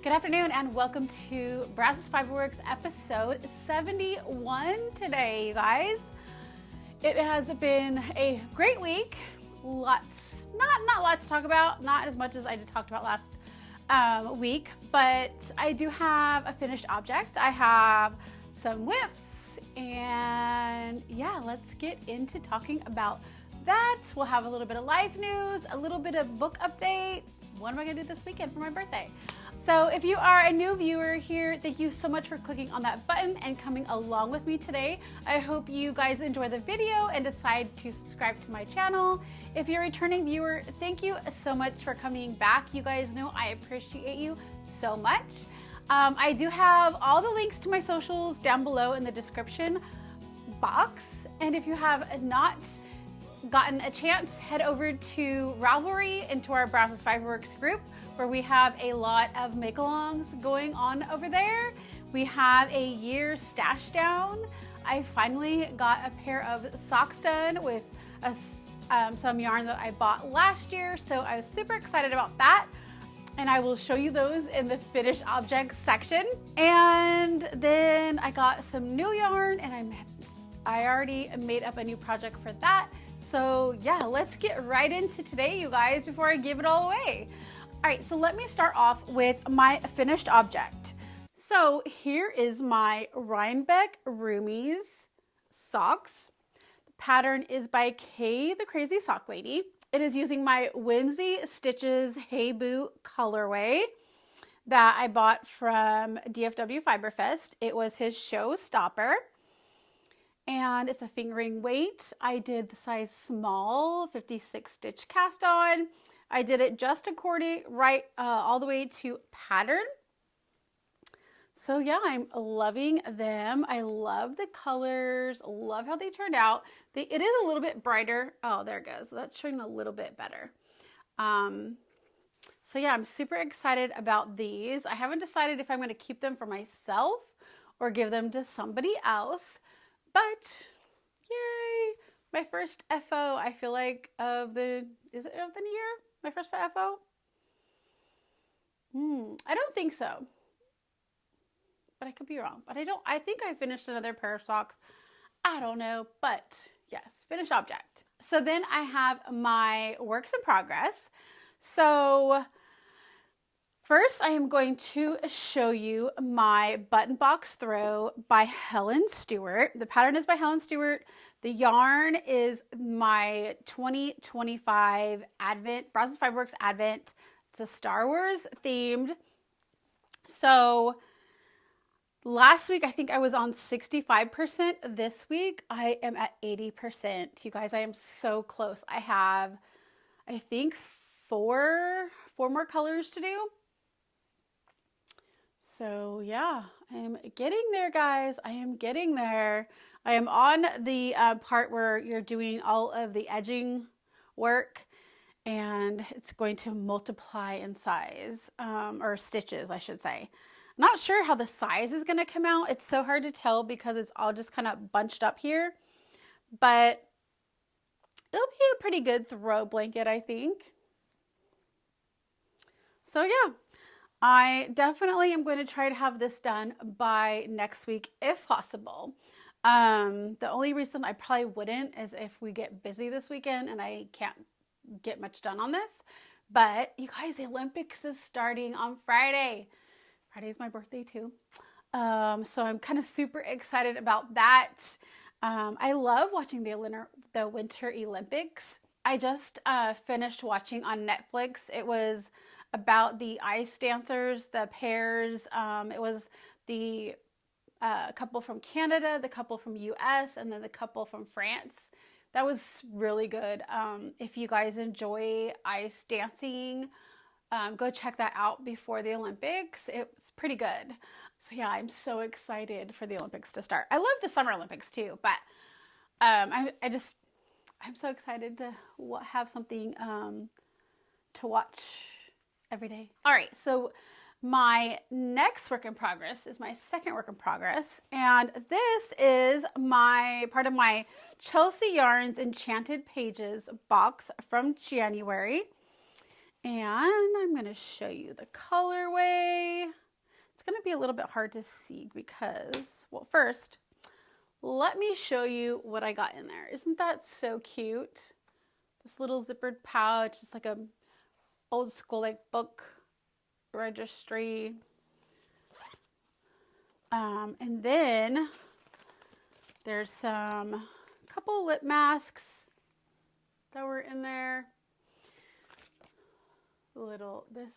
Good afternoon and welcome to Brazos Fiber Works episode 71 today, you guys. It has been a great week. Not lots to talk about, not as much as I talked about last week, but I do have a finished object. I have some whips, and yeah, let's get into talking about that. We'll have a little bit of life news, a little bit of book update. What am I gonna do this weekend for my birthday? So if you are a new viewer here, thank you so much for clicking on that button and coming along with me today. I hope you guys enjoy the video and decide to subscribe to my channel. If you're a returning viewer, thank you so much for coming back. You guys know I appreciate you so much. I do have all the links to my socials down below in the description box. And if you have not gotten a chance, head over to Ravelry into our Brazos Fiber Works group, where we have a lot of make-alongs going on over there. We have a year stash down. I finally got a pair of socks done with some yarn that I bought last year, so I was super excited about that. And I will show you those in the finished objects section. And then I got some new yarn, and I already made up a new project for that. So yeah, let's get right into today, you guys, before I give it all away. All right, so let me start off with my finished object. So here is my Rhinebeck Roomies socks. The pattern is by Kay the Crazy Sock Lady. It is using my Whimsy Stitches Hey Boo colorway that I bought from DFW Fiber Fest. It was his showstopper. And it's a fingering weight. I did the size small, 56 stitch cast on. I did it just according, all the way to pattern. So yeah, I'm loving them. I love the colors, love how they turned out. It is a little bit brighter. Oh, there it goes. That's showing a little bit better. So yeah, I'm super excited about these. I haven't decided if I'm going to keep them for myself or give them to somebody else. But yay, my first FO, I feel like, is it of the year? My first FO? I don't think so. But I could be wrong. But I think I finished another pair of socks. I don't know, but yes, finished object. So then I have my works in progress. So first, I am going to show you my button box throw by Helen Stewart. The pattern is by Helen Stewart. The yarn is my 2025 Advent, Brazos Fiber Works Advent. It's a Star Wars themed. So last week, I think I was on 65%. This week, I am at 80%. You guys, I am so close. I have, I think, four more colors to do. So yeah, I am getting there, guys. I am getting there. I am on the part where you're doing all of the edging work, and it's going to multiply in size, or stitches, I should say. I'm not sure how the size is going to come out. It's so hard to tell because it's all just kind of bunched up here, but it'll be a pretty good throw blanket, I think. So yeah. I definitely am going to try to have this done by next week if possible. The only reason I probably wouldn't is if we get busy this weekend and I can't get much done on this. But you guys, the Olympics is starting on Friday. Friday is my birthday too. So I'm kind of super excited about that. I love watching the Winter Olympics. I just finished watching on Netflix. It was about the ice dancers, the pairs. It was the couple from Canada, the couple from US, and then the couple from France. That was really good. If you guys enjoy ice dancing, go check that out before the Olympics. It's pretty good. So yeah, I'm so excited for the Olympics to start. I love the Summer Olympics too, but I'm so excited to have something to watch every day. All right, so my next work in progress is my second work in progress, and this is part of my Chelsea Yarns Enchanted Pages box from January. And I'm going to show you the colorway. It's going to be a little bit hard to see because, well, first, let me show you what I got in there. Isn't that so cute? This little zippered pouch. It's like a old school like book registry. And then there's some couple lip masks that were in there. This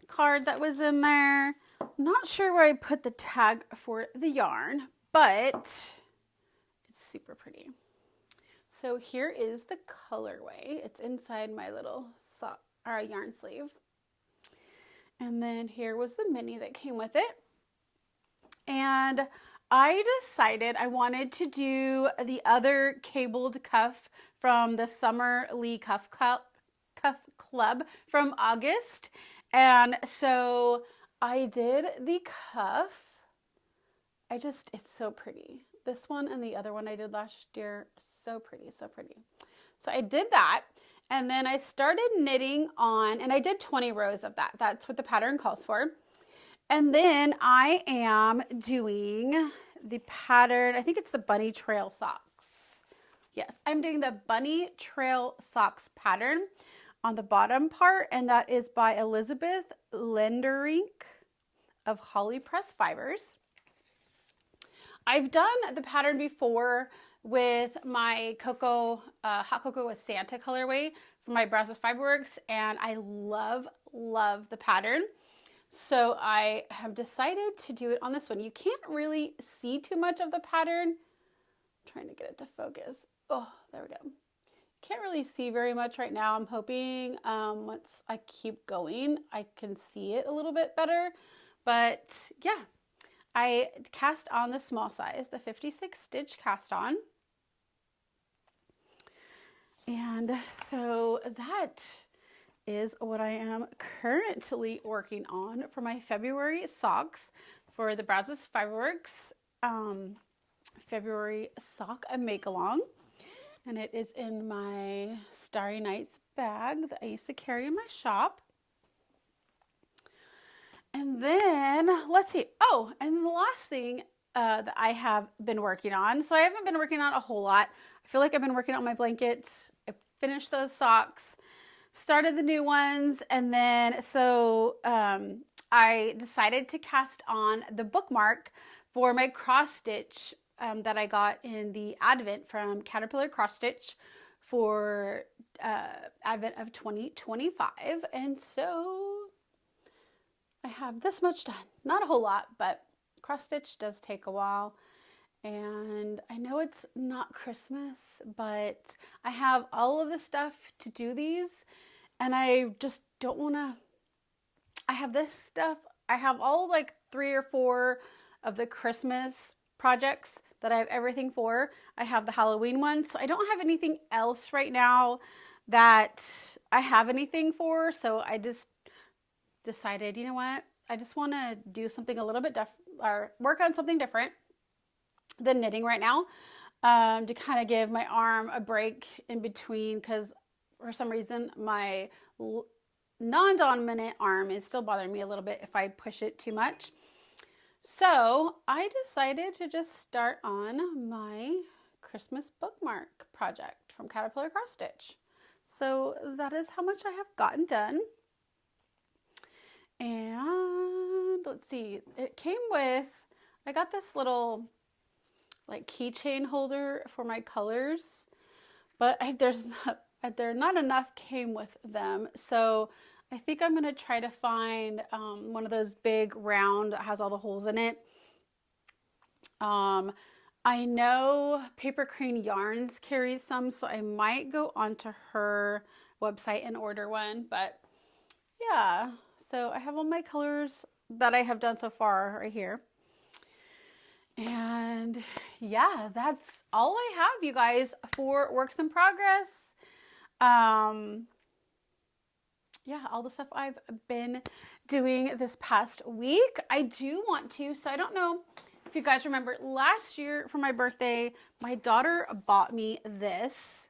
card that was in there. Not sure where I put the tag for the yarn, but it's super pretty. So here is the colorway. It's inside my little yarn sleeve. And then here was the mini that came with it. And I decided I wanted to do the other cabled cuff from the Summer Lee Cuff Club from August. And so I did the cuff. It's so pretty. This one and the other one I did last year, so pretty, so pretty. So I did that. And then I started knitting on, and I did 20 rows of that. That's what the pattern calls for. And then I am doing the pattern, I think it's the Bunny Trail Socks. Yes, I'm doing the Bunny Trail Socks pattern on the bottom part, and that is by Elizabeth Lenderink of Holly Press Fibers. I've done the pattern before with my hot cocoa with Santa colorway from my Brazos Fiber Works, and I love the pattern. So I have decided to do it on this one. You can't really see too much of the pattern. I'm trying to get it to focus. Oh, there we go. Can't really see very much right now. I'm hoping once I keep going, I can see it a little bit better. But yeah, I cast on the small size, the 56 stitch cast on. And so that is what I am currently working on for my February socks for the Brazos Fiber Works February sock make along. And it is in my Starry Nights bag that I used to carry in my shop. And then, let's see. Oh, and the last thing that I have been working on. So I haven't been working on a whole lot. I feel like I've been working on my blankets. I finished those socks, started the new ones, and then so I decided to cast on the bookmark for my cross stitch that I got in the Advent from Caterpillar Cross Stitch for Advent of 2025. And so I have this much done. Not a whole lot, but cross stitch does take a while. And I know it's not Christmas, but I have all of the stuff to do these, and I just don't want to. I have this stuff. I have all like 3 or 4 of the Christmas projects that I have everything for. I have the Halloween one, so I don't have anything else right now that I have anything for. So I just decided, you know what? I just want to do something a little bit or work on something different than knitting right now, to kind of give my arm a break in between, because for some reason my non-dominant arm is still bothering me a little bit if I push it too much. So I decided to just start on my Christmas bookmark project from Caterpillar Cross Stitch. So that is how much I have gotten done. And let's see, it came with, I got this little like keychain holder for my colors, but there not enough came with them. So I think I'm going to try to find one of those big round that has all the holes in it. I know Paper Crane Yarns carries some, so I might go onto her website and order one. But yeah, so I have all my colors that I have done so far right here. And yeah, that's all I have, you guys, for works in progress. Yeah, all the stuff I've been doing this past week. I do want to, so I don't know if you guys remember, last year for my birthday, my daughter bought me this.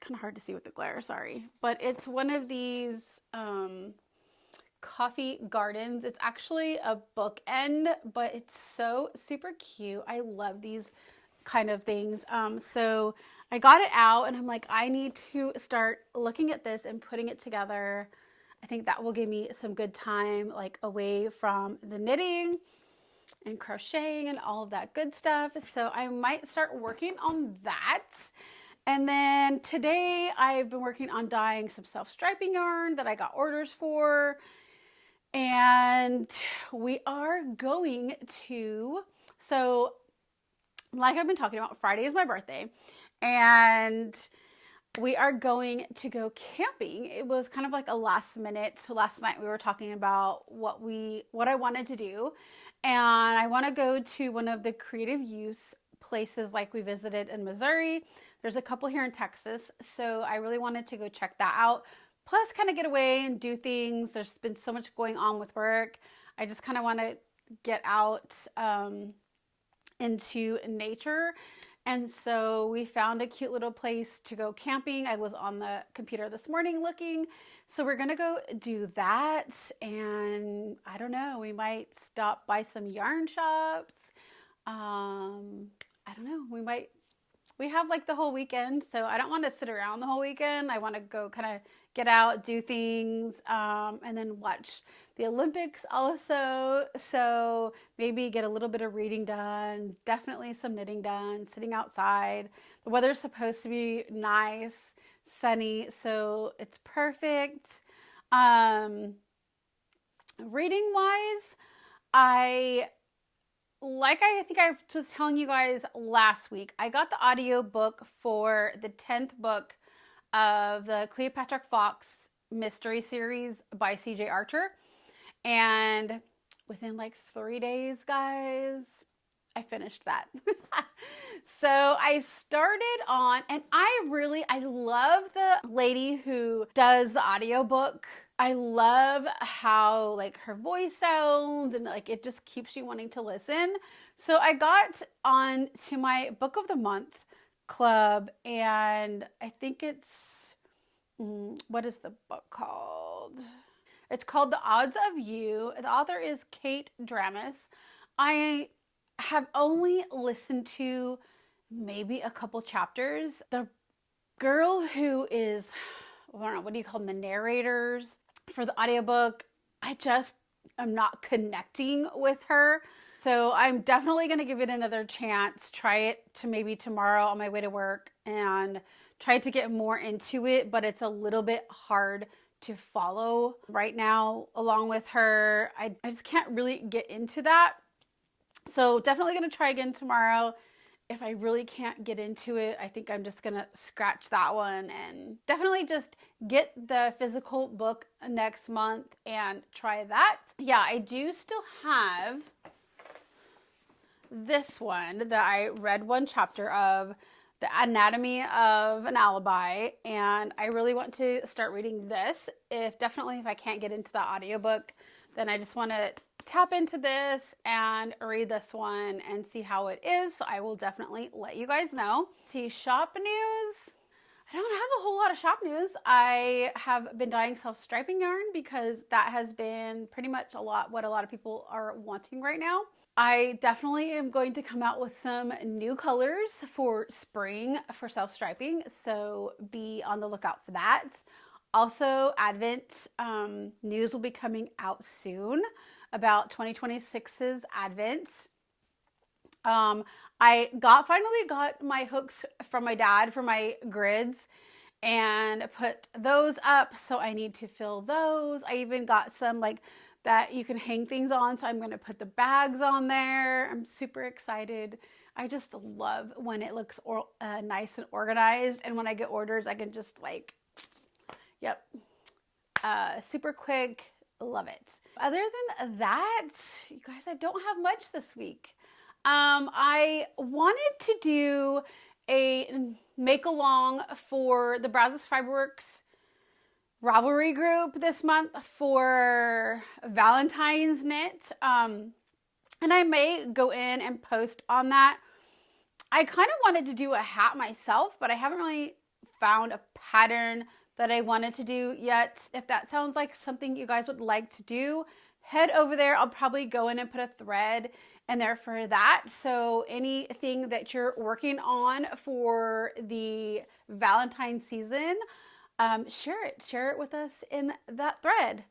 kind of hard to see with the glare, sorry. But it's one of these coffee gardens. It's actually a bookend, but it's so super cute. I love these kind of things. So I got it out and I'm like, I need to start looking at this and putting it together. I think that will give me some good time, like away from the knitting and crocheting and all of that good stuff. So I might start working on that. And then today I've been working on dyeing some self-striping yarn that I got orders for. And we are going to, so like I've been talking about, Friday is my birthday and we are going to go camping. It was kind of like a last minute. So last night we were talking about what I wanted to do. And I want to go to one of the creative use places like we visited in Missouri. There's a couple here in Texas. So I really wanted to go check that out. Plus kind of get away and do things. There's been so much going on with work. I just kind of want to get out into nature. And so we found a cute little place to go camping. I was on the computer this morning looking. So we're going to go do that. And I don't know, we might stop by some yarn shops. I don't know, we have like the whole weekend. So I don't want to sit around the whole weekend. I want to go kind of get out, do things, and then watch the Olympics also. So maybe get a little bit of reading done, definitely some knitting done, sitting outside. The weather's supposed to be nice, sunny, so it's perfect. Reading wise, I think I was telling you guys last week, I got the audio book for the 10th book of the Cleopatra Fox mystery series by CJ Archer. And within like 3 days, guys, I finished that. So I started on, and I love the lady who does the audiobook. I love how like her voice sounds and like it just keeps you wanting to listen. So I got on to my book of the month club, and I think it's, what is the book called? It's called The Odds of You. The author is Kate Dramis. I have only listened to maybe a couple chapters. The girl who is, I don't know, what do you call them, the narrators for the audiobook, I just am not connecting with her. So I'm definitely going to give it another chance, try it to maybe tomorrow on my way to work and try to get more into it, but it's a little bit hard to follow right now along with her. I just can't really get into that. So definitely going to try again tomorrow. If I really can't get into it, I think I'm just going to scratch that one and definitely just get the physical book next month and try that. Yeah, I do still have this one that I read one chapter of, The Anatomy of an Alibi, and I really want to start reading this. If I can't get into the audiobook, then I just want to tap into this and read this one and see how it is. So I will definitely let you guys know. See, shop news. I don't have a whole lot of shop news. I have been dyeing self-striping yarn because that has been pretty much what a lot of people are wanting right now. I definitely am going to come out with some new colors for spring for self-striping, so be on the lookout for that. Also, Advent news will be coming out soon about 2026's Advent. I finally got my hooks from my dad for my grids and put those up, so I need to fill those. I even got some like that you can hang things on, so I'm going to put the bags on there. I'm super excited. I just love when it looks nice and organized, and when I get orders I can just like, yep, super quick. Love it. Other than that, you guys, I don't have much this week. I wanted to do a make along for the Brazos Fiber Works Ravelry group this month for Valentine's knit. And I may go in and post on that. I kind of wanted to do a hat myself, but I haven't really found a pattern that I wanted to do yet. If that sounds like something you guys would like to do, head over there. I'll probably go in and put a thread in there for that. So anything that you're working on for the Valentine season, share it with us in that thread.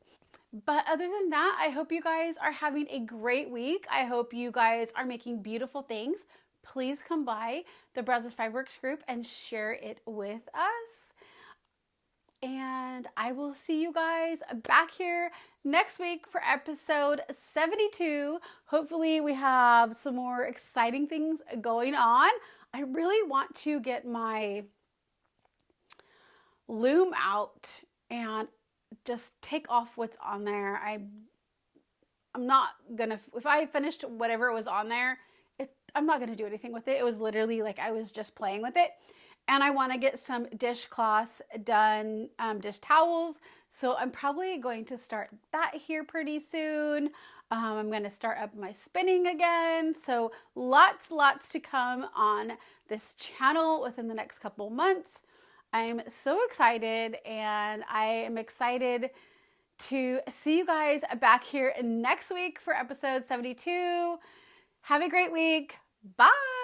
But other than that, I hope you guys are having a great week. I hope you guys are making beautiful things. Please come by the Brazos Fiber Works group and share it with us. And I will see you guys back here next week for episode 72. Hopefully we have some more exciting things going on. I really want to get my loom out and just take off what's on there. I'm not gonna, if I finished whatever was on there, I'm not gonna do anything with it. It was literally like I was just playing with it. And I want to get some dishcloths done, dish towels. So I'm probably going to start that here pretty soon. I'm going to start up my spinning again. So lots to come on this channel within the next couple months. I'm so excited, and I am excited to see you guys back here next week for episode 72. Have a great week. Bye.